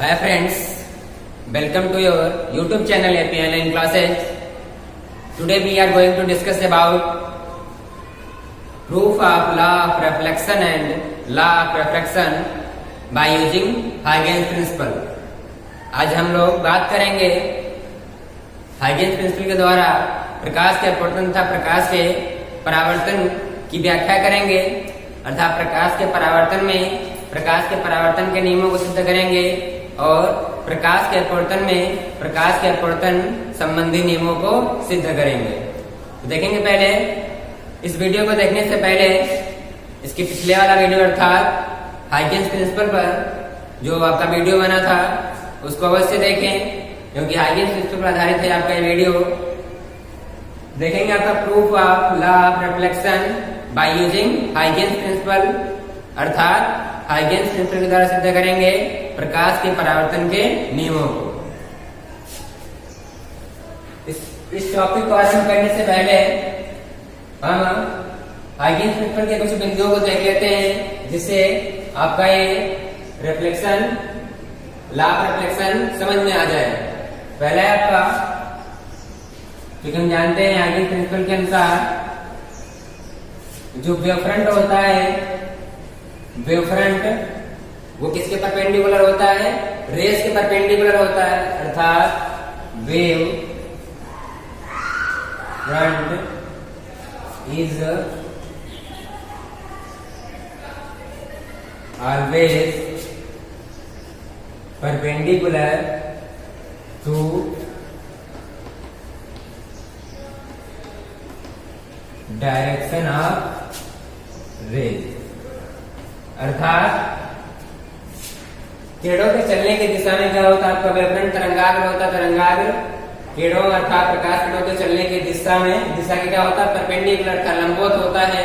Hi friends, welcome to your YouTube channel APNN classes. Today we are going to discuss about proof of law of reflection and law of refraction by using Huygens principle. आज हम लोग बात करेंगे Huygens principle के द्वारा प्रकाश के अपवर्तन तथा प्रकाश के परावर्तन की व्याख्या करेंगे, अर्थात प्रकाश के परावर्तन के नियमों को सिद्ध करेंगे और प्रकाश के अपवर्तन में प्रकाश के अपवर्तन संबंधी नियमों को सिद्ध करेंगे। तो देखेंगे पहले इस वीडियो को देखने से पहले इसके पिछले वाला वीडियो अर्थात हाइजेंस प्रिंसिपल पर जो आपका वीडियो बना था उसको अवश्य देखें, क्योंकि हाइजेंस प्रिंसिपल पर आधारित है आपका ये वीडियो। देखेंगे आपका proof of law of reflection by using Huygens principle, अर्थात हाइजेंस प्रिंसिपल के द्वारा सिद्ध करेंगे प्रकाश के परावर्तन के नियमों को। इस टॉपिक को आरंभ करने से पहले हम हाइजेंस प्रिंसिपल के कुछ बिंदुओं को देख लेते हैं, जिससे आपका ये रिफ्लेक्शन लॉ ऑफ रिफ्लेक्शन समझ में आ जाए। पहला है आपका, क्योंकि हम जानते हैं हाइजेंस प्रिंसिपल के अनुसार जो वेवफ्रंट होता है, वेवफ्रंट वो किसके परपेंडिकुलर होता है? रेस के परपेंडिकुलर होता है, अर्थात wave front is always perpendicular to direction of rays, अर्थात किरणों के चलने की दिशा में क्या होता है? आपका वेवफ्रंट तरंगाग्र होता है। तरंगाग्र किरणों अर्थात प्रकाश किरणों के चलने की दिशा के क्या होता है? परपेंडिकुलर का लंबवत होता है।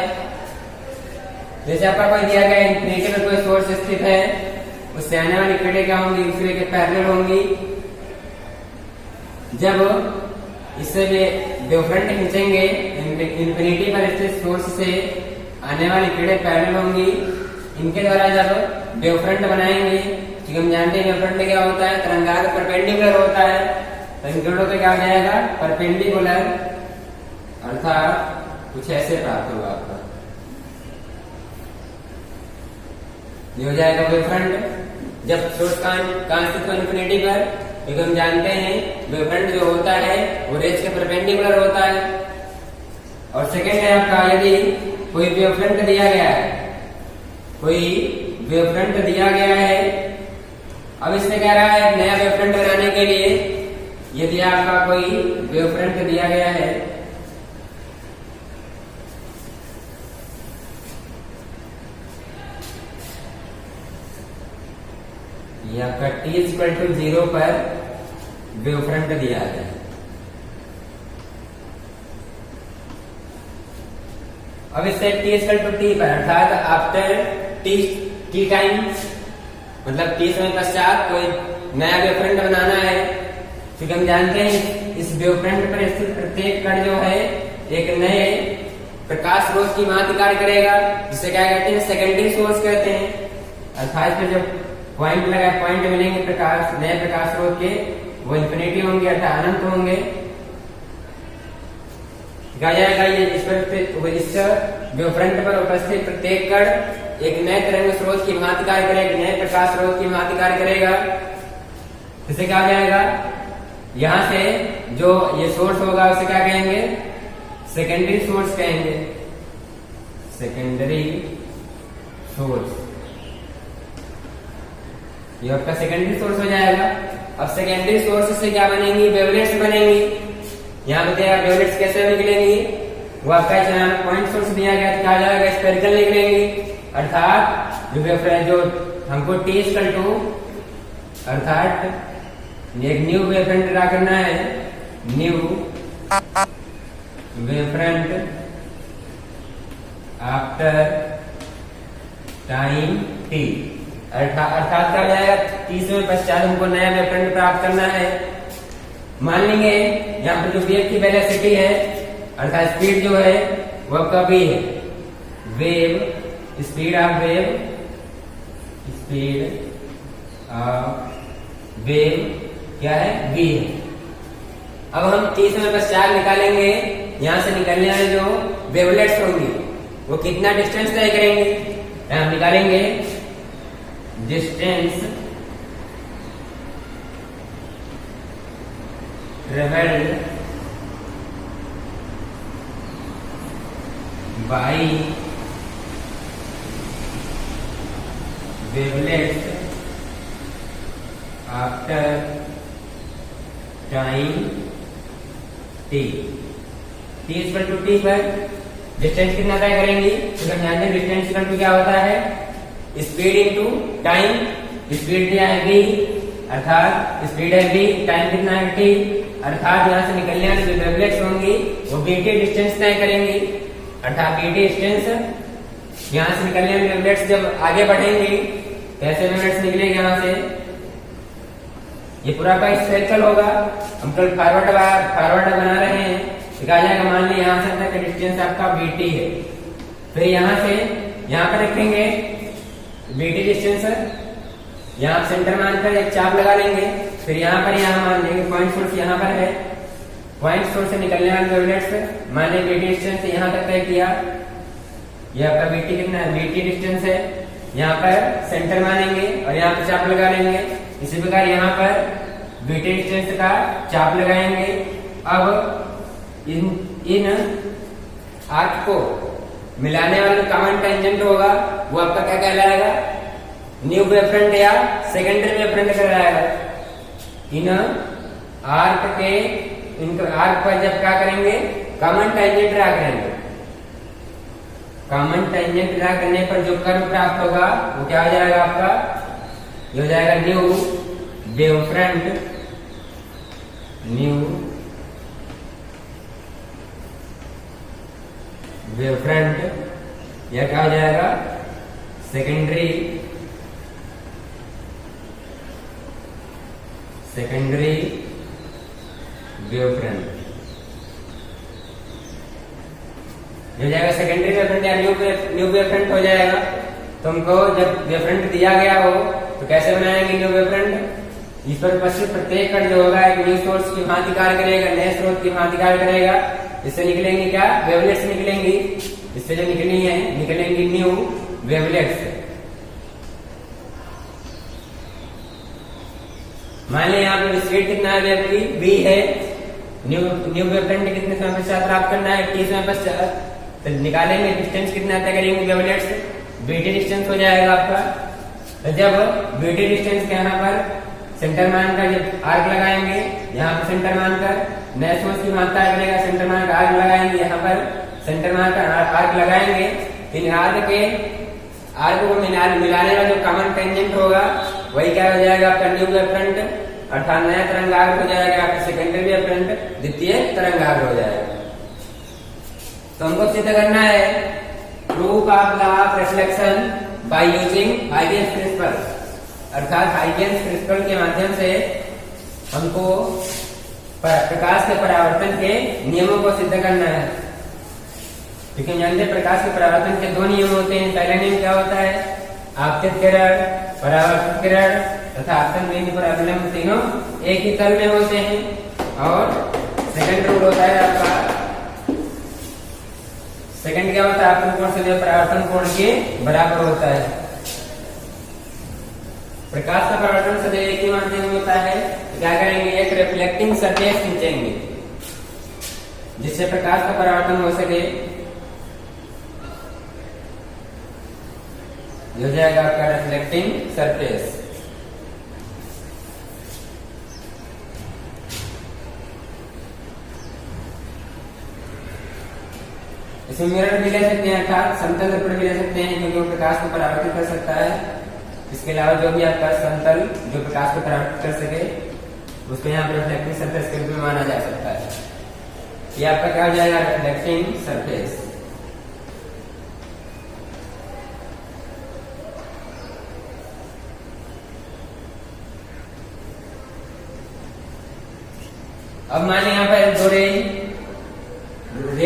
जैसे आपका कोई दिया गया इंफिनिटी में कोई सोर्स स्थित है, उससे आने वाली किरणें क्या होंगी? दूसरे के पैरेलल होंगी। जब इससे वेवफ्रंट खींचेंगे, इंफिनिटी पर स्थित सोर्स से आने वाली किरणें पैरेलल होंगी। इनके द्वारा जब वेवफ्रंट बनाएंगे, क्योंकि हम जानते हैं वेवफ्रंट में क्या होता है? तरंगाग्र परपेंडिकुलर होता है, तो इन किरणों पे क्या हो जाएगा? परपेंडिकुलर, अर्थात कुछ ऐसे प्राप्त होगा आपका, ये हो जाएगा वेवफ्रंट। जब सोर्स कहां स्थित हो? इंफिनिटी पर, क्योंकि हम जानते हैं वेवफ्रंट जो होता है वो रेज के परपेंडिकुलर होता है। और सेकेंड है आपका, यदि कोई वेवफ्रंट दिया गया है, अब इसमें कह रहा है नया वेवफ्रंट बनाने के लिए, यदि आपका कोई वेवफ्रंट दिया गया है, ये आपका t=0 पर वेवफ्रंट दिया है। अब इससे t=t पर, अर्थात आफ्टर टी टाइम, मतलब t समय पश्चात कोई नया वेवफ्रंट बनाना है, क्योंकि हम जानते हैं इस वेवफ्रंट पर स्थित प्रत्येक कण जो है एक नए प्रकाश स्रोत की भांति कार्य करेगा, जिसे क्या कहते हैं? सेकेंडरी सोर्स कहते हैं। अर्थात इसमें जब पॉइंट मिलेंगे प्रकाश, नए प्रकाश स्रोत के, वो इंफिनिटी होंगे, अर्थात अनंत होंगे। कहा जाएगा ये इस वेवफ्रंट पर उपस्थित प्रत्येक कण एक नए तरंग स्रोत की भांति कार्य करेगा, नए प्रकाश स्रोत की भांति कार्य करेगा। इसे कहा जाएगा, यहां से जो ये सोर्स होगा उसे क्या कहेंगे? सेकेंडरी सोर्स कहेंगे, सेकेंडरी सोर्स। ये आपका सेकेंडरी सोर्स हो जाएगा। अब सेकेंडरी सोर्स से क्या बनेंगी? वेवलेट्स बनेंगी। यहाँ पे वेवलेट्स कैसे निकलेंगी? वो आपका पॉइंट सोर्स दिया गया तो क्या जाएगा? स्फेरिकल निकलेंगी, अर्थात जो हमको t=, अर्थात एक न्यू वेवफ्रंट ड्रा करना है, new wavefront after time t, अर्थात क्या हो जाएगा? t समय पश्चात हमको नया वेवफ्रंट प्राप्त करना है। मान लेंगे यहाँ पर जो वेव की वेलोसिटी है, अर्थात स्पीड जो है वो आपका v है, वेव स्पीड ऑफ वेव क्या है, v है। अब हम t समय पश्चात निकालेंगे, यहां से निकलने वाले जो वेवलेट्स होंगी वो कितना डिस्टेंस तय करेंगे। हम निकालेंगे distance travelled by wavelets after time t। t equal to t पर डिस्टेंस कितना तय करेंगी, तो हम जानते हैं डिस्टेंस इक्वल टू क्या होता है, स्पीड इनटू टाइम। स्पीड क्या है v, अर्थात स्पीड है v, टाइम कितना है t, अर्थात यहाँ से निकलने वाली जो वेवलेट्स होंगी वो bt डिस्टेंस तय करेंगी। अर्थात bt डिस्टेंस, यहाँ से निकलने वाली वेवलेट्स जब आगे बढ़ेंगी कैसे वेवलेट्स निकलेंगे, यहाँ से ये पूरा का सर्कल होगा। हम कल फॉरवर्ड बना रहे हैं, कहा जाएगा मान लीजिए यहाँ से तक डिस्टेंस आपका bt है, फिर यहाँ से यहाँ पर रखेंगे bt डिस्टेंस, यहाँ सेंटर मानकर एक चाप लगा लेंगे, फिर यहाँ पर यहाँ मान लेंगे पॉइंट सोर्स यहाँ पर है, पॉइंट सोर्स से निकलने वाले वेवलेट्स मान लीजिए bt डिस्टेंस यहाँ तक तय किया, ये आपका bt कितना है, bt डिस्टेंस है, यहाँ पर सेंटर मानेंगे और यहाँ पर चाप लगा लेंगे। इसी प्रकार यहाँ पर bt डिस्टेंस का चाप लगाएंगे। अब इन आर्क को मिलाने वाला कॉमन टेंजेंट होगा वो आपका क्या कहलाएगा, न्यू वेवफ्रंट या सेकेंडरी वेवफ्रंट कहलाएगा। इन आर्क पर जब क्या करेंगे, कॉमन टेंजेंट ड्रा करेंगे। कॉमन टेंजेंट ड्रा करने पर जो कर्व प्राप्त होगा वो क्या हो जाएगा आपका, ये हो जाएगा न्यू वेवफ्रंट, न्यू वेवफ्रंट, यह क्या हो जाएगा, सेकेंडरी वेवफ्रंट, हो जाएगा सेकेंडरी वेवफ्रंट या न्यू वेवफ्रंट हो जाएगा। तुमको जब वेवफ्रंट दिया गया हो तो कैसे बनाएंगे न्यू वेवफ्रंट, इस पर उपस्थित प्रत्येक कण जो होगा एक न्यू सोर्स की भांति कार्य करेगा, नए स्रोत की भांति कार्य करेगा। इससे निकलेंगे क्या, वेवलेट्स निकलेंगी। इससे जो निकलेंगी न्यू वेवलेट्स। मान लिया यहाँ पर स्पीड कितना है वेव की, v है। न्यू वेवफ्रंट कितने समय पश्चात प्राप्त करना है, t समय पश्चात। तो निकालेंगे डिस्टेंस कितना तय करेंगे वेवलेट्स, bt डिस्टेंस हो जाएगा आपका। तो जब bt डिस्टेंस के यहाँ पर सेंटर मानकर जब आर्क लगाएंगे, यहाँ पर सेंटर मानकर नए सोर्स की मात्रा करेगा, सेंटर मानकर आर्क लगाएंगे, यहाँ पर सेंटर मानकर आर्क लगाएंगे। इन आर्क को मिलाने वाला जो कॉमन टेंजेंट होगा वही क्या हो जाएगा आपका न्यू वेवफ्रंट, अर्थात नया तरंगाग्र हो जाएगा आपका सेकेंडरी वेवफ्रंट, द्वितीय तरंगाग्र हो जाएगा। तो हमको सिद्ध करना है proof of law of reflection by using Huygens principle, अर्थात हाइजेंस प्रिंसिपल के माध्यम से हमको प्रकाश के परावर्तन के नियमों को सिद्ध करना है। क्योंकि जानते हैं प्रकाश के परावर्तन के दो नियम होते हैं। पहला नियम क्या होता है, आपतित किरण, परावर्तित किरण तथा आपतन बिंदु पर अभिलंब तीनों एक ही तल में होते हैं। और सेकंड रूल होता है आपका, सेकंड क्या होता है, आपतन कोण से परावर्तन कोण के बराबर होता है। प्रकाश का परावर्तन सदैव एक ही माध्यम होता है। क्या करेंगे, एक रिफ्लेक्टिंग सरफेस खींचेंगे जिससे प्रकाश का परावर्तन हो सके। हो जाएगा आपका रिफ्लेक्टिंग सरफेस। इसमें मिरर भी ले सकते हैं, अर्थात समतल दर्पण भी ले सकते हैं, क्योंकि वो प्रकाश को परावर्तित कर सकता है। इसके अलावा जो भी आपका समतल जो प्रकाश को परावर्तित कर सके उसको यहाँ पर रिफ्लेक्टिंग सरफेस के रूप में माना जा सकता है। ये आपका क्या हो जाएगा, रिफ्लेक्टिंग सरफेस। अब मान लीजिए यहाँ पर दो रे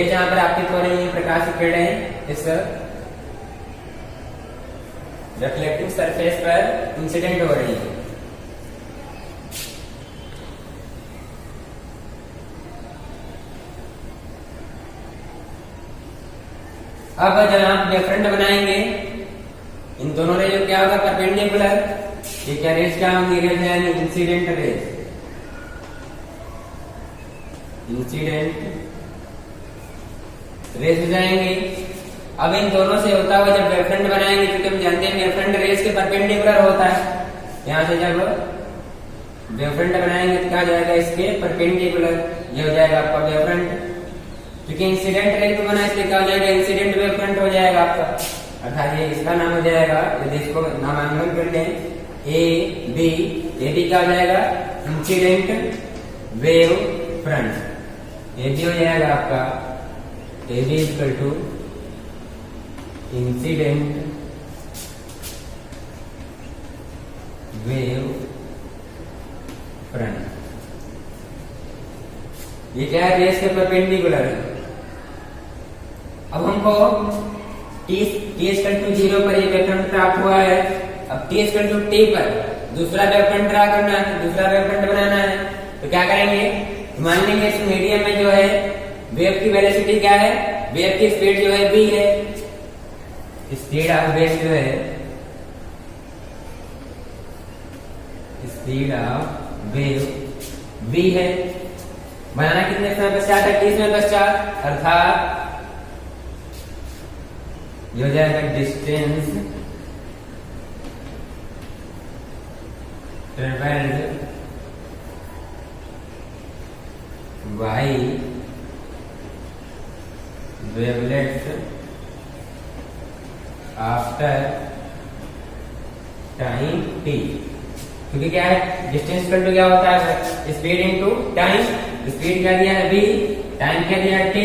जहां पर आपकी हो रही है, प्रकाश की किरणें इस रिफ्लेक्टिंग सरफेस पर इंसिडेंट हो रही है। अब जब आप वेवफ्रंट बनाएंगे, इन दोनों रेज क्या होगा, परपेंडिकुलर। ये क्या रेज क्या होंगी, रेज यानी इंसिडेंट रेज, इंसिडेंट रेज हो जाएंगे। अब इन दोनों से होता हुआ जब वेवफ्रंट बनाएंगे, क्योंकि हम जानते हैं वेवफ्रंट रेज के परपेंडिकुलर होता है, यहां से जब वेवफ्रंट बनाएंगे तो क्या हो जाएगा, इसके परपेंडिकुलर, ये हो जाएगा आपका वेवफ्रंट। क्योंकि इंसिडेंट रेज में बना इसलिए क्या हो जाएगा, इंसिडेंट वेवफ्रंट हो जाएगा आपका, अर्थात ये इसका नाम हो जाएगा, यदि इसको नामांकन कर लें ए बी, ये भी क्या हो जाएगा, इंसिडेंट वेव फ्रंट। ये भी हो जाएगा आपका A B equal to incident wave front. ये क्या है, रेस के परपेंडिकुलर है। अब हमको t इक्वल टू 0 पर ये वेवफ्रंट प्राप्त हुआ है। अब t इक्वल टू t पर दूसरा वेवफ्रंट ड्रा करना है, दूसरा वेवफ्रंट बनाना है, तो क्या करेंगे, मान लेंगे इस मीडियम में जो है वेव की वेलोसिटी क्या है, वेव की स्पीड जो है v है, स्पीड ऑफ वेव जो है, स्पीड ऑफ वेव v है। बनाना कितने समय पश्चात है, 30 समय पश्चात, अर्थात ये हो जाएगा distance travelled by wavelets after time t। क्योंकि क्या है, डिस्टेंस इक्वल टू क्या होता है, स्पीड इनटू टाइम। स्पीड क्या दिया है v, टाइम क्या दिया है t,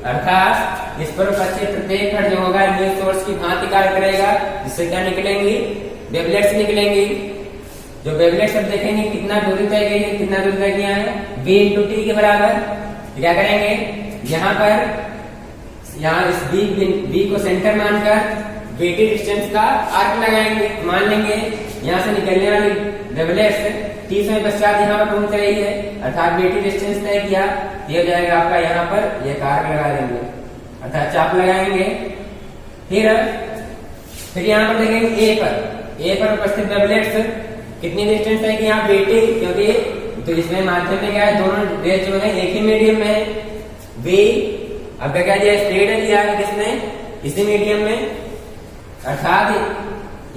अर्थात इस पर उपस्थित प्रत्येक कण जो होगा न्यू सोर्स की भांति कार्य करेगा, जिससे क्या निकलेंगी, वेवलेट्स निकलेंगी। जो वेवलेट्स अब देखेंगे कितना दूरी तय गई है, कितना दूरी तय किया है, v इंटू टी के बराबर। क्या करेंगे, यहाँ पर यहाँ इस v को सेंटर मानकर वेटेड डिस्टेंस का आर्क लगाएंगे। मान लेंगे यहाँ से निकलने वाली वेवलेट्स 30 समय पश्चात यहाँ पर पहुंच रही है, अर्थात वेटेड डिस्टेंस तय किया, ये हो जाएगा आपका, यहाँ पर ये आर्क लगा देंगे, अर्थात चाप लगाएंगे। फिर यहाँ पर देखेंगे ए पर उपस्थित वेवलेट्स कितनी डिस्टेंस है कि यहाँ वेटेड, क्योंकि तो इसमें माध्यम में क्या है, दोनों रेज जो है एक ही मीडियम में है वे। अब क्या दिया, स्पीड है दिया है किसने, इसी मीडियम में, अर्थात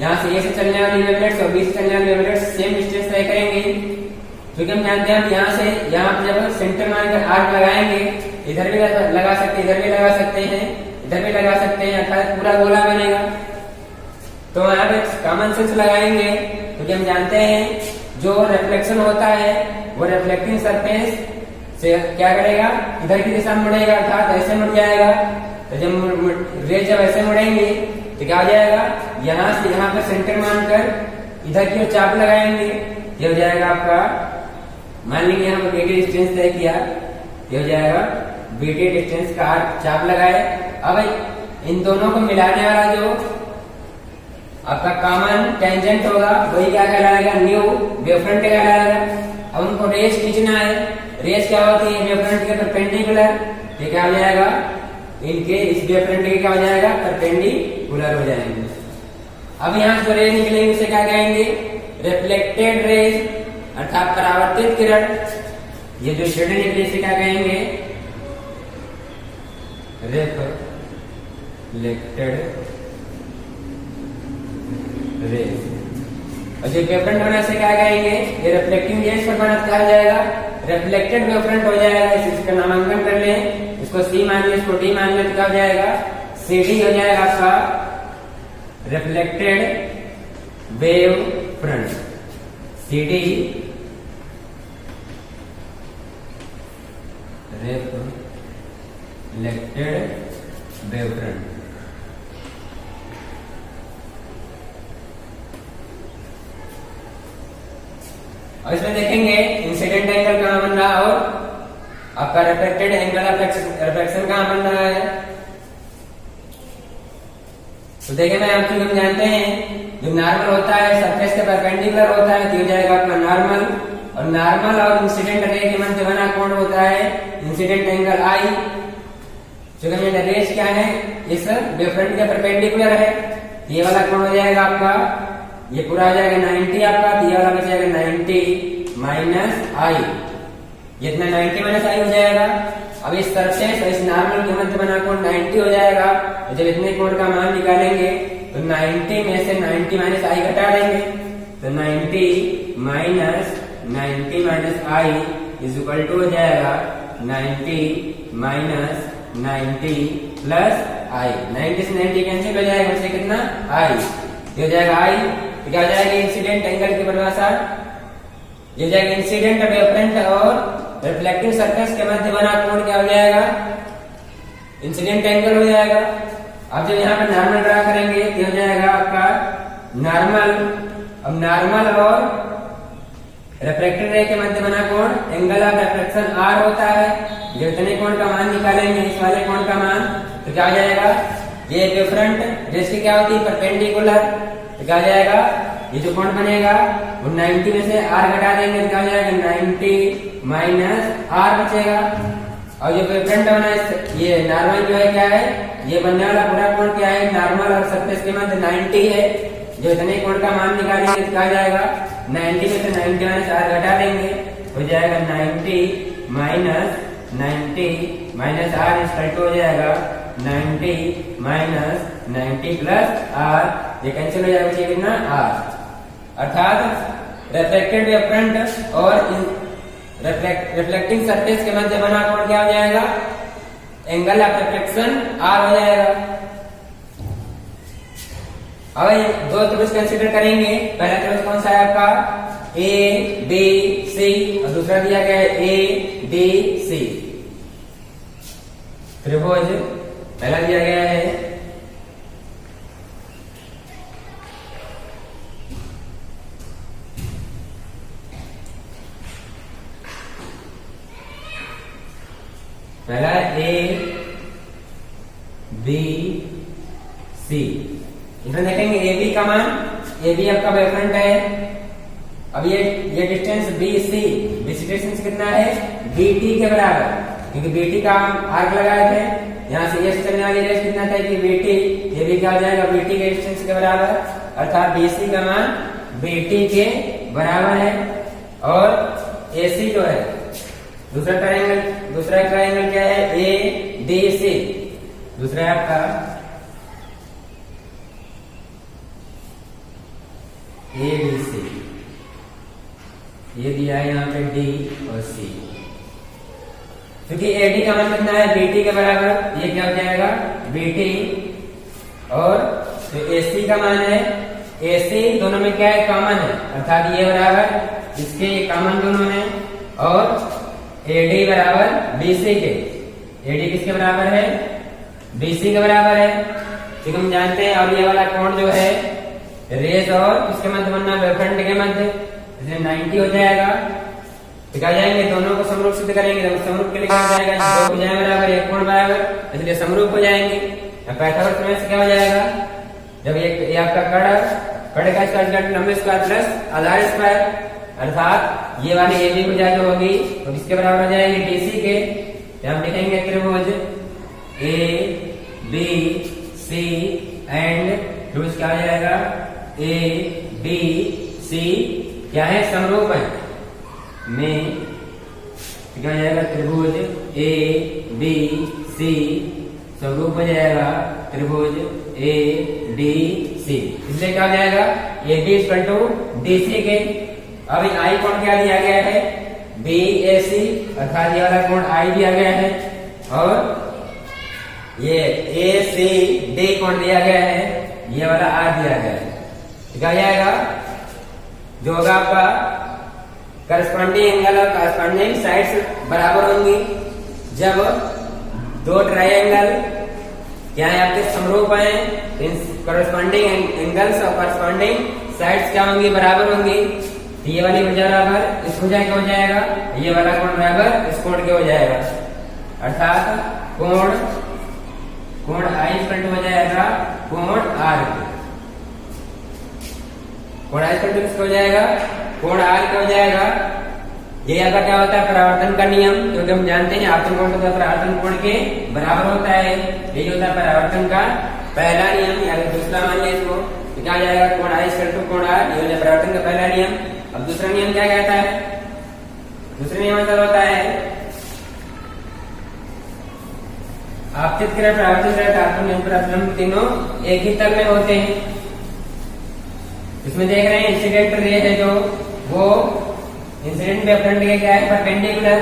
यहाँ से ए से चलने वाली वेवलेट्स और बी से चलने वाली वेवलेट्स सेम डिस्टेंस तय करेंगे। क्योंकि हम जानते हैं यहाँ से यहाँ पर जब सेंटर मानकर आर्क लगाएंगे, इधर भी लगा सकते, इधर भी लगा सकते हैं, इधर भी लगा सकते हैं, अर्थात पूरा गोला बनेगा। तो यहाँ पे कॉमन सेंस लगाएंगे, क्योंकि हम जानते हैं जो रिफ्लेक्शन होता है वो रिफ्लेक्टिंग सरफेस से क्या करेगा, इधर की दिशा में मुड़ेगा, अर्थात ऐसे मुड़ जाएगा। तो जब रेज जब ऐसे मुड़ेंगे तो क्या हो जाएगा, यहाँ से यहाँ पर सेंटर मानकर इधर की ओर चाप लगाएंगे, ये हो जाएगा आपका, मान लीजिए यहाँ पर वेटेड डिस्टेंस तय किया, ये हो जाएगा वेटेड डिस्टेंस का चाप लगाए। अब इन दोनों को मिलाने वाला जो आपका कॉमन टेंजेंट होगा वही क्या कहलाएगा, न्यू वेवफ्रंट कहलाएगा। अब उनको रेज खींचना है, रेज क्या होती है, वेवफ्रंट के परपेंडिकुलर, ये क्या हो जाएगा, इनके इस वेवफ्रंट के क्या हो जाएगा, परपेंडिकुलर हो जाएंगे। अब यहाँ जो रेज निकलेंगे उसे क्या कहेंगे, रिफ्लेक्टेड रेज, अर्थात परावर्तित किरण। ये जो शेड निकले इसे क्या कहेंगे, रिफ्लेक्टेड रेज। और जो वेवफ्रंट बना से क्या कहेंगे, ये रिफ्लेक्टिंग रेज पर बना कहा जाएगा, रिफ्लेक्टेड वेवफ्रंट हो जाएगा। इसका नामांकन कर लें, इसको सी मान लें, इसको डी मान लें, तो क्या हो जाएगा, सीडी हो जाएगा आपका reflected wave front, CD reflected wave front. और इसमें देखेंगे इंसिडेंट एंगल कहां बन रहा और आपका रिफ्लेक्टेड एंगल रिफ्लेक्शन कहां बन रहा है। तो देखें मैं आप हम जानते हैं जो नॉर्मल होता है सरफेस के परपेंडिकुलर होता है, तो हो जाएगा आपका नॉर्मल। और नॉर्मल और इंसिडेंट रे के मध्य बना कोण होता है इंसिडेंट एंगल आई। चूंकि रेज क्या है, इस वेवफ्रंट के परपेंडिकुलर है, ये वाला कोण हो जाएगा आपका, ये पूरा हो जाएगा 90 आपका, ये वाला बचेगा 90 माइनस आई, ये इतना 90 माइनस आई हो जाएगा। अब इस तरफ से तो इस नॉर्मल के मध्य बना कोण 90 हो जाएगा। जब इतने कोण का मान निकालेंगे तो 90 में से 90 माइनस आई घटा देंगे, तो 90 minus i is equal to हो जाएगा 90 माइनस 90 प्लस आई। 90 से 90 कैंसिल हो जाएगा, बचे कितना आई, ये हो जाएगा आई। तो क्या हो जाएगा इंसिडेंट एंगल की परिभाषा, ये हो जाएगा इंसिडेंट वेवफ्रंट और रिफ्लेक्टिंग सरफेस के मध्य बना कोण क्या हो जाएगा, इंसिडेंट एंगल हो जाएगा। अब जब यहाँ पर नॉर्मल ड्रा करेंगे तो हो जाएगा आपका नॉर्मल। अब नॉर्मल और रिफ्रैक्टेड रे के मध्य बना कोण एंगल ऑफ रिफ्लेक्शन आर होता है। जब इतने कोण का मान निकालेंगे, इस वाले कोण का मान, तो क्या हो जाएगा, ये वेवफ्रंट जिसकी क्या होती है परपेंडिकुलर, तो क्या हो जाएगा, ये जो कोण बनेगा वो 90 में से आर घटा देंगे, तो क्या हो जाएगा 90 माइनस आर बचेगा। और ये वेवफ्रंट बना, ये नॉर्मल जो है क्या है, ये बनने वाला पूरा कोण क्या है, नॉर्मल और सरफेस के मध्य 90 है। जो इतने कोण का मान निकालेंगे तो क्या हो जाएगा, 90 में से 90 माइनस आर घटा देंगे, हो जाएगा 90 माइनस आर इक्वल टू हो जाएगा 90 माइनस 90 प्लस आर, ये कैंसिल हो जाएगा, कितना आर। अर्थात रिफ्लेक्टेड वेवफ्रंट और रिफ्लेक्टिंग सरफेस के मध्य बना कोण क्या हो जाएगा, एंगल ऑफ रिफ्लेक्शन आर हो जाएगा। अब दो त्रिभुज कंसीडर करेंगे। पहला त्रिभुज कौन सा है आपका, ए बी सी, और दूसरा दिया गया है ए डी सी त्रिभुज। पहला दिया गया है पहला ए बी सी। इसमें देखेंगे ए बी का मान, ए बी आपका वेवफ्रंट है। अब ये डिस्टेंस बी सी डिस्टेंस कितना है, बी टी के बराबर, क्योंकि बी टी का आर्क लगाए थे, यहाँ से ये चलने वाली रेस कितना था कि बी टी, ये भी क्या हो जाएगा बी टी के डिस्टेंस के बराबर, अर्थात बी सी का मान बी टी के बराबर है। और ए सी जो है दूसरा ट्रायंगल क्या है, ए डी सी, दूसरा है आपका ए बी सी, ये दिया है यहाँ पे डी और सी। क्योंकि ए डी का मान कितना है, बी टी के बराबर, ये क्या हो जाएगा बी टी, और जो ए सी का मान है, ए सी दोनों में क्या है, कॉमन है, अर्थात ये बराबर इसके कॉमन दोनों में, और ए डी बराबर बी सी के। ए डी किसके बराबर है, बी सी के बराबर है, क्योंकि हम जानते हैं। और ये वाला कोण जो है रेज और किसके मध्य बनना, वेवफ्रंट के मध्य, इसलिए 90 हो जाएगा। तो क्या जाएंगे, दोनों को समरूप सिद्ध करेंगे, तो समरूप के लिए क्या हो जाएगा, दो भुजाएं बराबर एक कोण बराबर, इसलिए समरूप हो जाएंगे। पाइथागोरस प्रमेय से क्या हो जाएगा, जब ये आपका कड़ का स्क्वायर लंबे स्क्वायर प्लस आधार स्क्वायर, अर्थात ये वाली ए बी भुजा जो होगी तो किसके बराबर हो जाएगी, डीसी के। तो हम लिखेंगे त्रिभुज ए बी सी एंड त्रिभुज क्या हो जाएगा, ए बी सी क्या है, समरूप है में, क्या हो जाएगा त्रिभुज ए बी सी समरूप हो जाएगा त्रिभुज ए डी सी। इसलिए क्या हो जाएगा, A B equal to D C के। अब आई कोण क्या दिया गया है, बी ए सी, अर्थात ये वाला कोण आई दिया गया है, और ये ए सी डी कोण दिया गया है, ये वाला आर दिया गया है। क्या हो जाएगा, जो होगा आपका करस्पॉन्डिंग एंगल और करस्पॉन्डिंग साइड्स बराबर होंगी जब दो ट्रायंगल क्या है आपके समरूप हैं, करस्पॉन्डिंग एंगल्स और करस्पॉन्डिंग साइड्स क्या होंगी, बराबर होंगी। ये वाली भुजा बराबर इस भुजा के हो जाएगा, ये वाला कोण बराबर इस कोण के हो जाएगा, अर्थात कोण आई इक्वल टू हो जाएगा कोण आर के। कोण आई इक्वल टू किसका हो जाएगा, कोण आर का हो जाएगा ये आपका क्या होता है परावर्तन का नियम, क्योंकि हम जानते हैं आपतन कोण तो परावर्तन कोण के बराबर होता है। ये होता है परावर्तन का पहला नियम, या दूसरा मान लिया इसको क्या जाएगा कोण आई इक्वल टू कोण आर, ये परावर्तन का पहला नियम। अब दूसरा नियम क्या कहता है, दूसरा नियम मतलब होता है आपतित क्रिया परावर्तित क्रिया तीनों एक ही तल में होते हैं। इसमें देख रहे हैं इंसिडेंट रे है जो वो इंसिडेंट वेवफ्रंट के क्या है परपेंडिकुलर,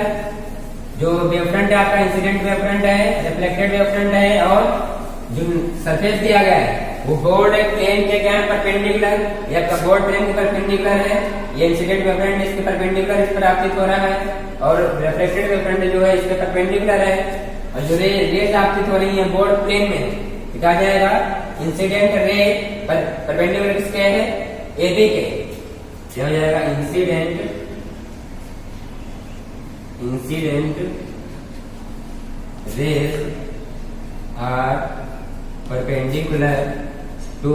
जो वेवफ्रंट आपका इंसिडेंट वेवफ्रंट है, रिफ्लेक्टेड वेवफ्रंट है, और जो सरफेस दिया गया है वो बोर्ड प्लेन के क्या है परपेंडिकुलर, ये आपका बोर्ड प्लेन के परपेंडिकुलर है। ये इंसिडेंट वेवफ्रंट इसके परपेंडिकुलर इस पर आपतित हो रहा है, और रिफ्लेक्टेड वेवफ्रंट जो है इसके परपेंडिकुलर है, और जो रेज आपतित हो रही है बोर्ड प्लेन में कहा जाएगा इंसिडेंट रे परपेंडिकुलर किसके है एबी के, क्या हो जाएगा incident rays are perpendicular to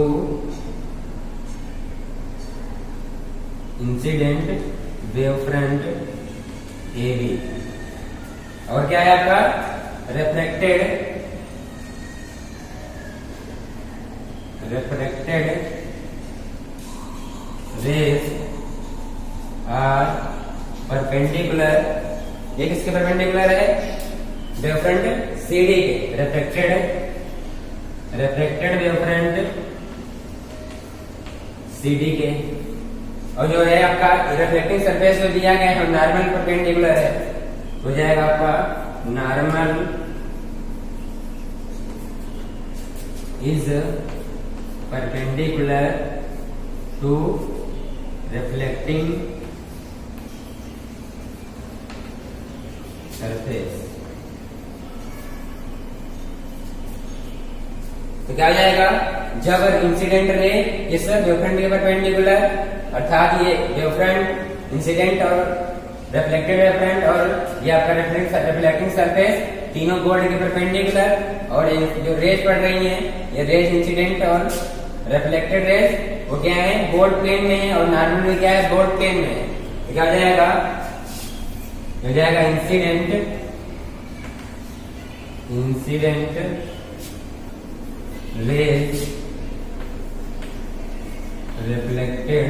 incident wavefront AB. और क्या है आपका रिफ्लेक्टेड रेज आर परपेंडिकुलर, ये किसके परपेंडिकुलर है वेवफ्रंट सीडी के, रिफ्लेक्टेड वेवफ्रंट सीडी के। और जो है आपका रिफ्लेक्टिंग सरफेस जो दिया गया है नॉर्मल परपेंडिकुलर है, हो जाएगा आपका normal is perpendicular to reflecting surface. तो क्या हो जाएगा जब इंसिडेंट रे इस वेवफ्रंट के परपेंडिकुलर, अर्थात ये वेवफ्रंट इंसिडेंट और रिफ्लेक्टेड वेवफ्रंट और ये आपका रिफ्लेक्टिंग सरफेस तीनों बोर्ड के परपेंडिकुलर, और जो रेज पड़ रही हैं ये रेज इंसिडेंट और रिफ्लेक्टेड रेज वो क्या है बोर्ड प्लेन में है, और नॉर्मल में क्या है बोर्ड प्लेन में है। तो क्या हो जाएगा incident rays reflected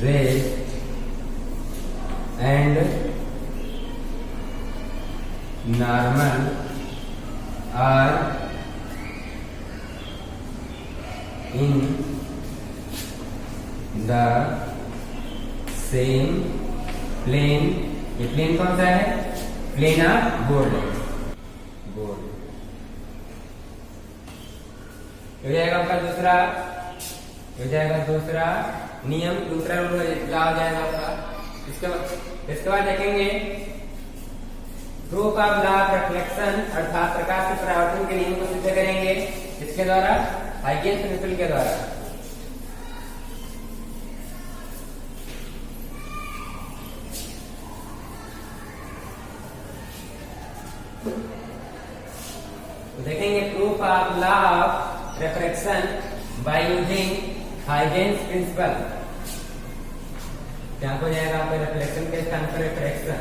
rays and normal are in the same plane. ये प्लेन कौन सा है प्लेन ऑफ बोर्ड, हो जाएगा आपका दूसरा, हो जाएगा दूसरा नियम, दूसरा रूल क्या हो जाएगा आपका। इसके बाद देखेंगे proof of law of reflection, अर्थात प्रकाश के परावर्तन के नियम को सिद्ध करेंगे इसके द्वारा हाइगेन्स प्रिंसिपल के द्वारा। तो देखेंगे proof of law of refraction by using Huygens principle. क्या हो जाएगा आपका रिफ्लेक्शन के स्थान पर रिफ्रैक्शन।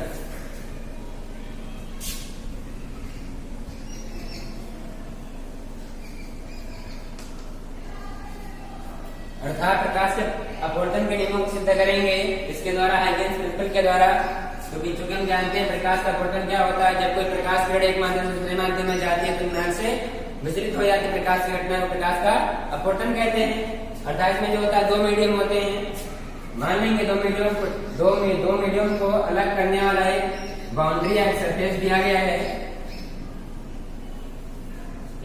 अर्थात प्रकाश के अपवर्तन के नियमों को सिद्ध करेंगे इसके द्वारा हाइगेन्स प्रिंसिपल के द्वारा। क्योंकि चूंकि हम जानते हैं प्रकाश का अपवर्तन क्या होता है, जब कोई प्रकाश किरण एक माध्यम से दूसरे माध्यम में जाती है तो ध्यान से विचलित हो जाती है प्रकाश की घटना को प्रकाश का अपवर्तन कहते हैं। अर्थात इसमें जो होता है दो मीडियम होते हैं, मान लेंगे दो मीडियम को अलग करने वाला एक बाउंड्री या सरफेस दिया गया है।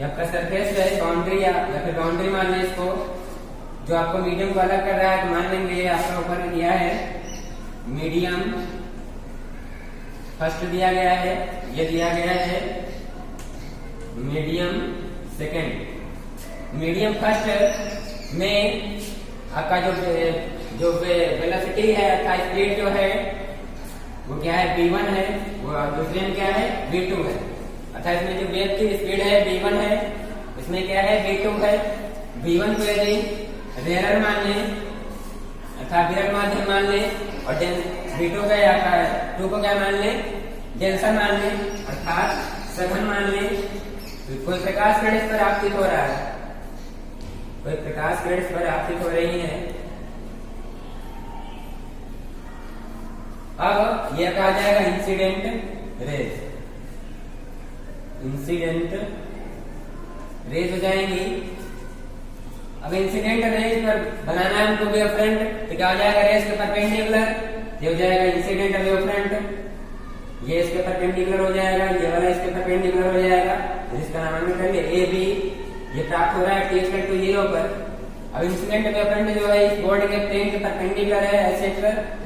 आपका सरफेस है बाउंड्री या फिर बाउंड्री मान लें इसको, जो आपको मीडियम को अलग कर रहा है। तो मान लेंगे आपका ऊपर दिया है मीडियम फर्स्ट दिया गया है, ये दिया गया है मीडियम सेकंड। मीडियम फर्स्ट में आपका जो वेलोसिटी है अर्थात स्पीड जो है वो क्या है v1 है, वो दूसरे में क्या है v2 है। अर्थात इसमें जो वेव की स्पीड है v1 है, इसमें क्या है v2 है। v1 को यदि रेयर मान लें अर्थात विरल माध्यम मान लें और V2 का या 2 को क्या मान ले, डेंसर मान ले, अर्थात सघन मान ले। तो कोई प्रकाश किरण इस पर आपतित हो रहा है, कोई प्रकाश किरण इस पर आपतित हो रही है। अब यह कहा जाएगा इंसिडेंट रेज, इंसिडेंट रेज हो जाएंगी। अब इंसिडेंट रेज पर बनाना है हमको वेव फ्रंट, तो क्या हो जाएगा, रेज के परपेंडिकुलर, ये हो जाएगा इंसिडेंट वेव फ्रंट, ये इसके परपेंडिकुलर हो जाएगा, ये वाला इसके परपेंडिकुलर हो जाएगा, जिसका नाम हम करेंगे ए बी। ये प्राप्त हो रहा है t = 0 पर। अब इंसिडेंट वेव फ्रंट जो है इस बोर्ड के प्लेन के परपेंडिकुलर है, ऐसे इस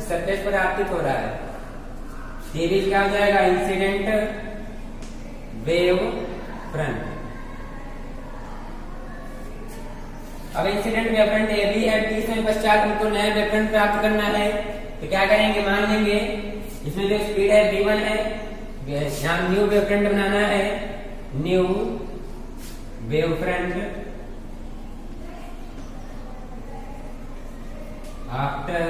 सरफेस पर आपतित हो रहा है। सीरीज क्या हो जाएगा, इंसिडेंट वेव फ्रंट। अब incident wave front A B है, t समय पश्चात हमको नया वेव फ्रंट प्राप्त करना है, तो क्या करेंगे, मान लेंगे इसमें जो स्पीड है v1 है, यहाँ न्यू वेव फ्रंट बनाना है, new wave front after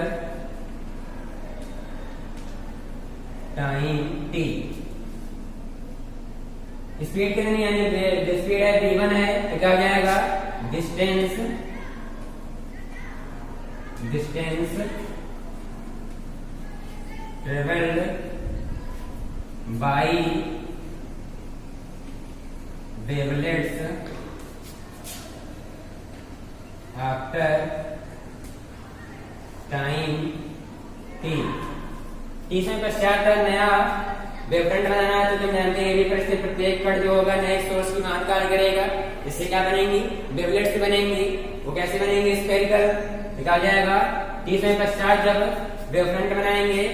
time t। Speed कितनी, यानी जो स्पीड है v1 है, तो क्या हो जाएगा, distance travelled by wavelets after time t। t से पश्चात नया वेव फ्रंट बनाना है, तो तुम जानते हैं एबी पर से प्रत्येक कण जो होगा नए सोर्स की मान कार्य करेगा, इससे क्या बनेंगी, वेवलेट्स बनेंगी। वो कैसे बनेंगे, स्फेरिकल। निकाल जाएगा t समय पश्चात जब वेव फ्रंट बनाएंगे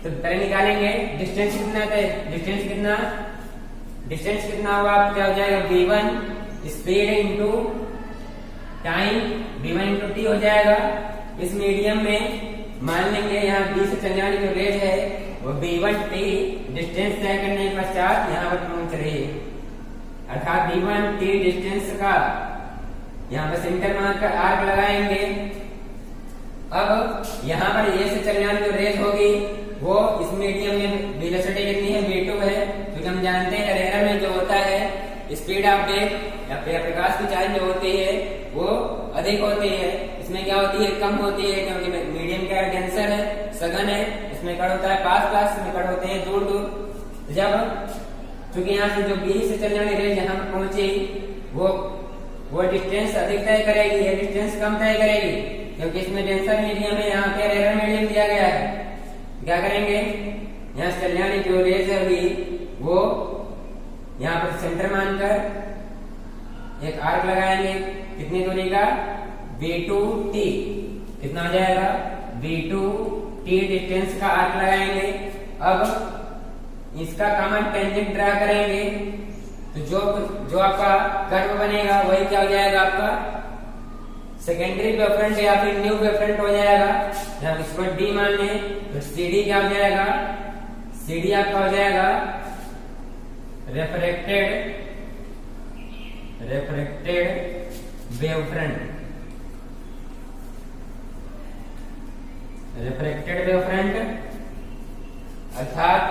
तो पहले निकालेंगे डिस्टेंस कितना है, डिस्टेंस कितना होगा, क्या हो जाएगा, v1 speed into time, v1 into t हो जाएगा। इस मीडियम में मान लेंगे यहाँ b से चलने वाली जो रेज है वो v1t डिस्टेंस तय करने के पश्चात यहाँ पर पहुंच रही है, अर्थात v1t डिस्टेंस का यहाँ पर सेंटर मार्कर आर्क लगाएंगे। अब यहाँ पर ए से चलने वाली जो रेज होगी वो इस मीडियम में वेलोसिटी कितनी है, v2 है, क्योंकि हम जानते हैं एरेरा में जो होता है स्पीड ऑफ वेव या प्रकाश की चाल जो होती है वो अधिक होती है, इसमें क्या होती है, कम होती है, क्योंकि मीडियम क्या डेंसर है, सघन है, इसमें कण होता है पास, इसमें कण होते हैं दूर। जब चूंकि यहाँ से जो बी से चलने वाली रेंज यहाँ पर पहुंची वो डिस्टेंस अधिक तय करेगी, ये डिस्टेंस कम तय करेगी, क्योंकि इसमें डेंसर मीडियम है, यहाँ पे रेयर मीडियम दिया गया है। क्या करेंगे, यहाँ से चलने वाली जो रेज होगी वो यहाँ पर सेंटर मानकर एक आर्क लगाएंगे, कितनी दूरी का, v2t, कितना हो जाएगा, v2t डिस्टेंस का आर्क लगाएंगे। अब इसका कॉमन टेंजेंट ड्रा करेंगे, तो जो आपका कर्व बनेगा वही क्या हो जाएगा, आपका सेकेंडरी वेव फ्रंट या फिर न्यू वेव फ्रंट हो जाएगा। यहाँ इसको d मान लें तो CD क्या हो जाएगा, CD आपका हो जाएगा refracted wave front, refracted wave front, अर्थात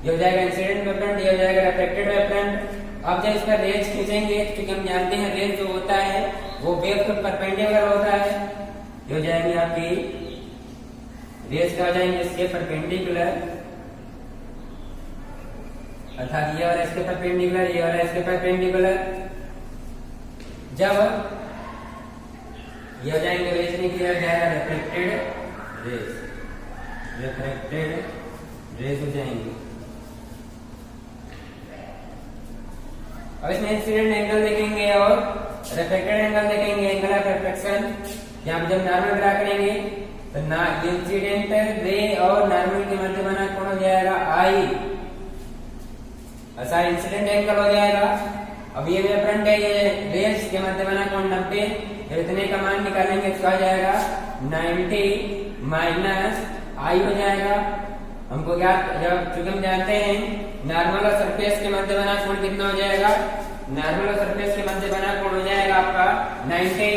ये हो जाएगा इंसिडेंट वेव फ्रंट, ये हो जाएगा रेफ्रेक्टेड वेव फ्रंट। अब जब इसका रेज खींचेंगे, क्योंकि हम जानते हैं रेज जो होता है वो वेव के परपेंडिकुलर होता है, ये हो जाएंगे आपकी रेज क्या हो जाएंगे, इसके परपेंडिकुलर, अर्थात ये और इसके परपेंडिकुलर, ये और इसके परपेंडिकुलर। जब ये हो जाएंगे रेज नहीं किया जाएगा रेफ्लेक्टेड रेज हो जाएंगे। अब इसमें इंसिडेंट एंगल देखेंगे और रिफ्लेक्टेड एंगल देखेंगे, एंगल ऑफ रिफ्लेक्शन। यहाँ पे जब नॉर्मल ड्रा करेंगे तो इंसिडेंट रे और नॉर्मल के मध्य बना कौन हो जाएगा, आई, ऐसा इंसिडेंट एंगल हो जाएगा। अब ये वेव फ्रंट है, ये रेज के मध्य बना कौन 90, जब इतने का मान निकालेंगे तो आ जाएगा 90 माइनस आई हो जाएगा। हमको क्या, जब चूंकि हम जानते हैं नॉर्मल और सरफेस के मध्य बना कोण कितना हो जाएगा, नॉर्मल और सरफेस के मध्य बना कोण हो जाएगा आपका 90।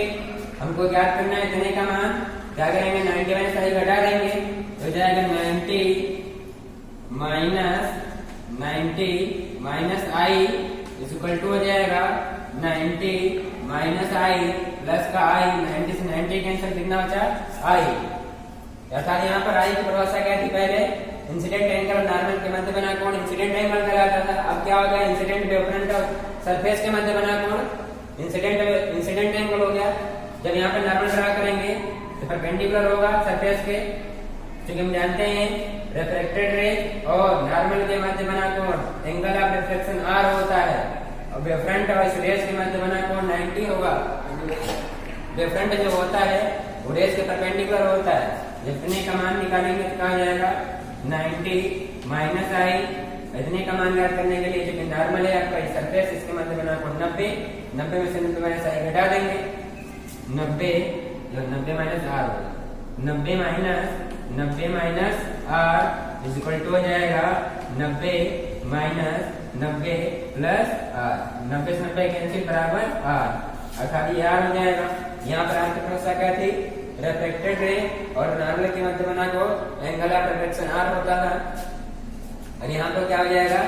हमको ज्ञात करना है इतने का मान, क्या करेंगे 90 माइनस आई घटा देंगे तो जाएगा 90 minus i is equal to हो जाएगा 90 माइनस आई प्लस का आई 90 से 90 कैंसिल कितना बचा आई। अर्थात यहाँ पर आई की परिभाषा क्या थी पहले इंसिडेंट एंगल और नॉर्मल के मध्य बना कोण इंसिडेंट एंगल कहलाता था। अब क्या हो गया इंसिडेंट वेवफ्रंट और सरफेस के मध्य बना कोण इंसिडेंट एंगल हो गया। जब यहाँ पर नॉर्मल ड्रा करेंगे तो परपेंडिकुलर होगा सरफेस के, क्योंकि हम जानते हैं रिफ्लेक्टेड रे और नॉर्मल के मध्य बना कोण एंगल ऑफ रिफ्लेक्शन r होता है और वेवफ्रंट और इस रेस के मध्य बना कोण 90 होगा। वेवफ्रंट जो होता है वो रेस के परपेंडिकुलर होता है। जब इतने का मान निकालेंगे तो कहा जाएगा 90 माइनस आई इतने का मान ज्ञात करने के लिए जो नॉर्मल है आपका सरफेस इसके मध्य बना कोण 90 में से 90 माइनस आई घटा देंगे 90 minus r 90 minus r is equal to हो जाएगा 90 माइनस 90 प्लस आर 90 से 90 कैंसिल बराबर आर अर्थात ये आर हो जाएगा। यहाँ पर आपकी समस्या क्या थी रिफ्लेक्टेड रे और नॉर्मल के मध्य बना को एंगल ऑफ रिफ्लेक्शन आर होता था और यहाँ पर क्या हो जाएगा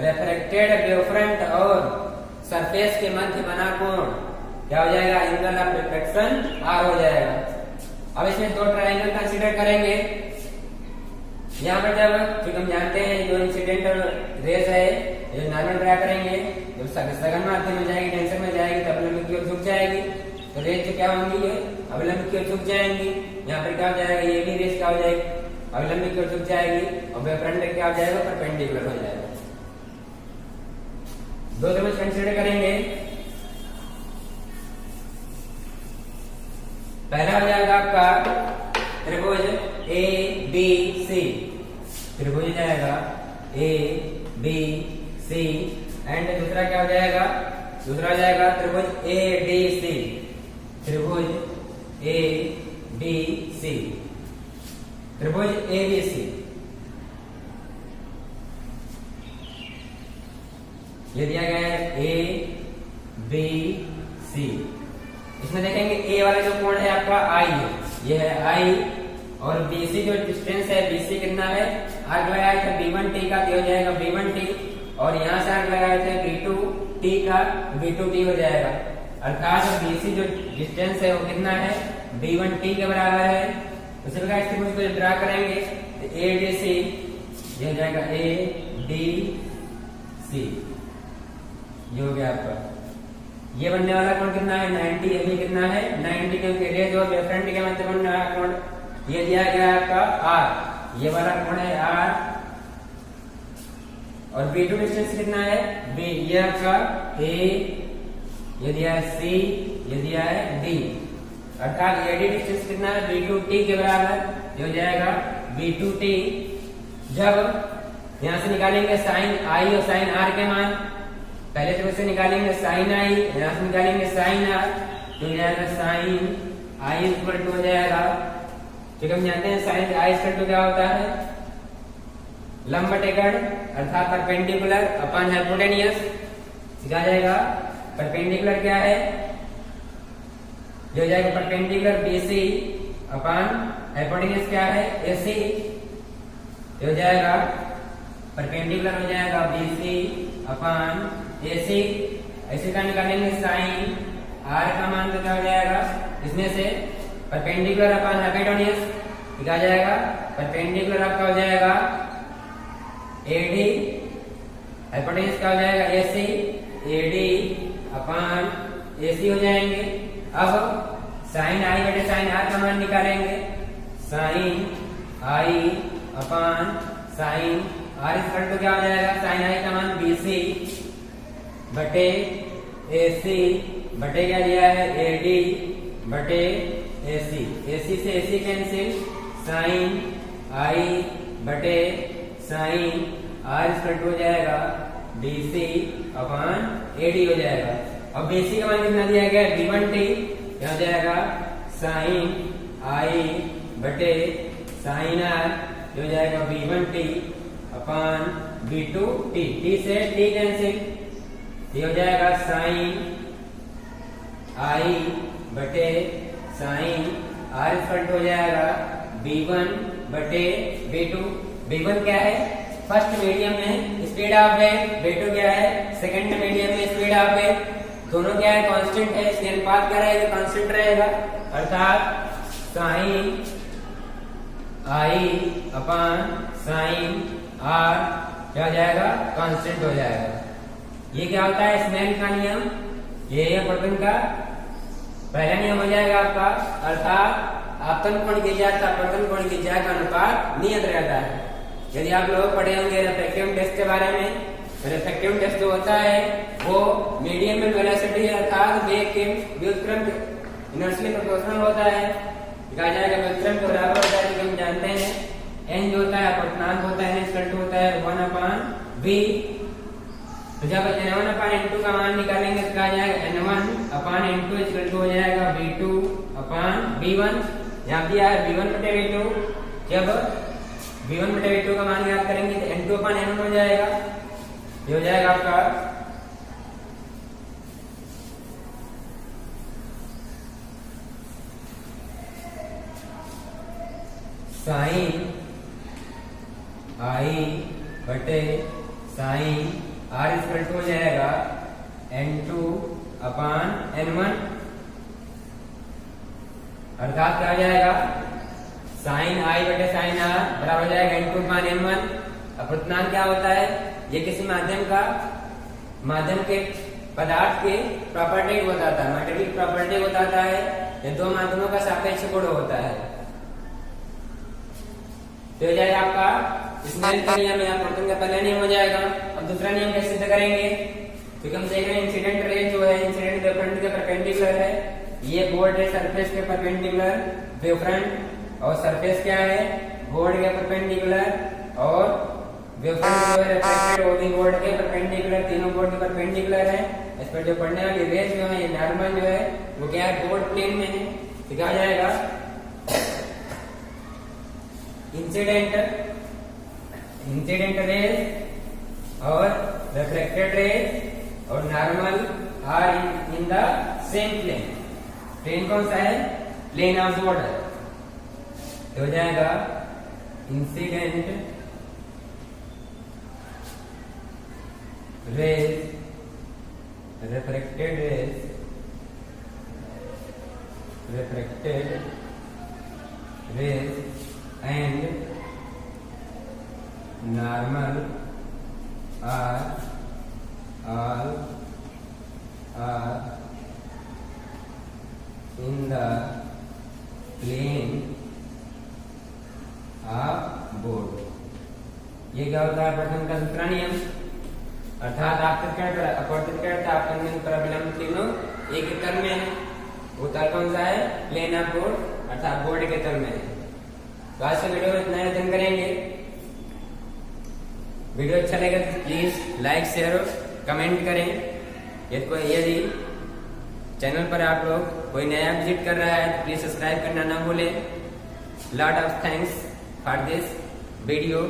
रिफ्लेक्टेड वेवफ्रंट और सरफेस के मध्य बना कोण क्या हो जाएगा एंगल ऑफ रिफ्लेक्शन आर हो जाएगा। अब इसमें दो ट्रायंगल कंसीडर करेंगे। यहाँ पर जब क्योंकि हम जानते हैं जो इंसिडेंट रेस है जो नॉर्मल ड्रा करेंगे जब सघन माध्यम में जाएगी टेंशन में जाएगी तब अवलंबी की ओर झुक जाएगी तो रेस जो क्या होंगी ये अवलंबी की ओर झुक जाएंगी। यहाँ पर क्या हो जाएगा ये भी रेस क्या हो जाएगी अवलंबी की ओर झुक जाएगी और वेवफ्रंट क्या हो जाएगा परपेंडिकुलर हो जाएगा। दो त्रिभुज कंसीडर करेंगे। पहला हो जाएगा आपका त्रिभुज ए बी सी त्रिभुज जाएगा ए बी सी एंड दूसरा क्या हो जाएगा दूसरा हो जाएगा त्रिभुज ए डी सी त्रिभुज ए बी सी त्रिभुज ए बी सी ये दिया गया है ए बी सी। इसमें देखेंगे ए वाला जो कोण है आपका आई है ये है आई और बीसी जो डिस्टेंस है बीसी कितना है आर्क लगाया था B1T का हो जाएगा B1T और यहाँ से आर्क लगाया था B2T का B2T हो जाएगा। अर्थात बीसी जो डिस्टेंस है वो कितना है B1T के बराबर है। उसी प्रकार इस त्रिभुज को ड्रा करेंगे तो ADC ये हो जाएगा ADC ये हो गया आपका। ये बनने वाला कोण कितना है 90 ये भी कितना है 90 क्योंकि रेज और वेवफ्रंट के मध्य बनने वाला कोण ये दिया गया आपका R ये वाला कोण है R और B2 डिस्टेंस कितना है B ये आपका A ये दिया है C ये दिया है D अर्थात AD डिस्टेंस कितना है B2T के बराबर ये हो जाएगा B2T। जब यहाँ से निकालेंगे साइन I और साइन R के मान पहले तो उससे निकालेंगे साइन आई यहाँ से निकालेंगे साइन आर तो जाएगा साइन आई इक्वल टू हो जाएगा क्योंकि हम जानते हैं साइन आई इक्वल टू क्या होता है लंब टेकड़ अर्थात परपेंडिकुलर अपॉन हाइपोटेनियस सीखा जाएगा। परपेंडिकुलर क्या है जो हो जाएगा परपेंडिकुलर बीसी अपॉन हाइपोटेनियस क्या है एसी हो जाएगा परपेंडिकुलर हो जाएगा बीसी अपॉन एसी। ऐसे का निकालेंगे साइन आर का मान तो क्या हो जाएगा इसमें से परपेंडिकुलर अपॉन हाइपोटेनियस लिखा जाएगा परपेंडिकुलर आपका हो जाएगा एडी हाइपोटेनियस का हो जाएगा एसी एडी अपॉन एसी हो जाएंगे। अब साइन आई बटे साइन आर का मान निकालेंगे sine i upon sine r equal to क्या हो जाएगा साइन आई का मान बीसी बटे एसी बटे क्या दिया है एडी बटे एसी एसी से एसी कैंसिल साइन आई बटे साइन आर इक्वल टू हो जाएगा बीसी अपॉन एडी हो जाएगा। अब बीसी का मान कितना दिया गया B1T क्या हो जाएगा साइन आई बटे साइन आर हो जाएगा B1T अपॉन B2T T से T कैंसिल ये हो जाएगा साइन आई बटे साइन R इक्वल टू हो जाएगा V1 बटे V2। V1 क्या है? फर्स्ट मीडियम में स्पीड ऑफ वेव। V2 क्या है? सेकंड मीडियम में स्पीड ऑफ वेव। दोनों क्या है? कांस्टेंट है, इसलिए अनुपात क्या रहेगा? कांस्टेंट रहेगा। अर्थात sine I upon sine R क्या हो जाएगा? कांस्टेंट हो जाएगा। ये क्या होता है? स्नेल का नियम। ये है अपवर्तन का पहला नियम हो जाएगा आपका। अर्थात आपतन कोण की ज्यादा अपवर्तन कोण की ज्यादा का अनुपात नियत रहता है। यदि आप लोग पढ़े होंगे रिफ्रैक्टिव इंडेक्स के बारे में, तो रिफ्रैक्टिव इंडेक्स जो होता है वो मीडियम में वेलोसिटी अर्थात वेग के व्युत्क्रम इनवर्सली प्रोपोर्शनल होता है। कहा जाएगा व्युत्क्रम के बराबर होता है, हम जानते हैं। n जो होता है अपवर्तनांक होता है, n इक्वल टू होता है 1/v। तो जब n1 अपान n2 का मान निकालेंगे तो कहा जाएगा n1 upon n2 equal to हो जाएगा v2 अपान v1। यहाँ दिया है v1 बटे v2। जब v1 बटे v2 का मान ज्ञात करेंगे तो n2 अपान n1 हो जाएगा। ये हो जाएगा आपका साइन I बटे साइन R इक्वल टू हो जाएगा n2 अपान n1। अर्थात क्या हो जाएगा? साइन I बटे साइन R बराबर हो जाएगा n2 अपान n1। अपवर्तनांक क्या होता है? ये किसी माध्यम के पदार्थ के प्रॉपर्टी को बताता है, मैटेरियल प्रॉपर्टी को बताता है। ये दो माध्यमों का सापेक्ष गुण होता है। तो हो जाएगा आपका स्नेल का नियम या अपवर्तन का पहला नियम हो जाएगा। अब दूसरा नियम कैसे सिद्ध करेंगे? क्योंकि हम देख रहे हैं इंसिडेंट रे जो है इंसिडेंट वेवफ्रंट के परपेंडिकुलर है। ये बोर्ड है सरफेस के परपेंडिकुलर वेवफ्रंट, और सरफेस क्या है? बोर्ड के परपेंडिकुलर, और वेवफ्रंट जो है रिफ्लेक्टेड वो भी बोर्ड के परपेंडिकुलर। तीनों बोर्ड के परपेंडिकुलर है। इस पर जो पढ़ने वाली रेज जो है ये नॉर्मल जो है वो क्या है? बोर्ड प्लेन में है। तो क्या हो जाएगा? इंसिडेंट रेज और रिफ्लेक्टेड रेज और normal are in the same plane. Plane कौन सा है? Plane of border. तो हो जाएगा incident rays, reflected rays and normal are all are in the plane of board। ये क्या होता है? प्रथम का दूसरा नियम। अर्थात अपवर्तित करता आपतन परविलंब तीनों एक ही तल में है। वो तल कौन सा है? प्लेन ऑफ बोर्ड अर्थात बोर्ड के तल में है। तो आज के वीडियो में इतना ही अध्ययन करेंगे। वीडियो अच्छा लगे तो प्लीज लाइक शेयर और कमेंट करें। यदि चैनल पर आप लोग कोई नया विजिट कर रहा है तो प्लीज सब्सक्राइब करना ना भूलें। Lot of thanks for this video.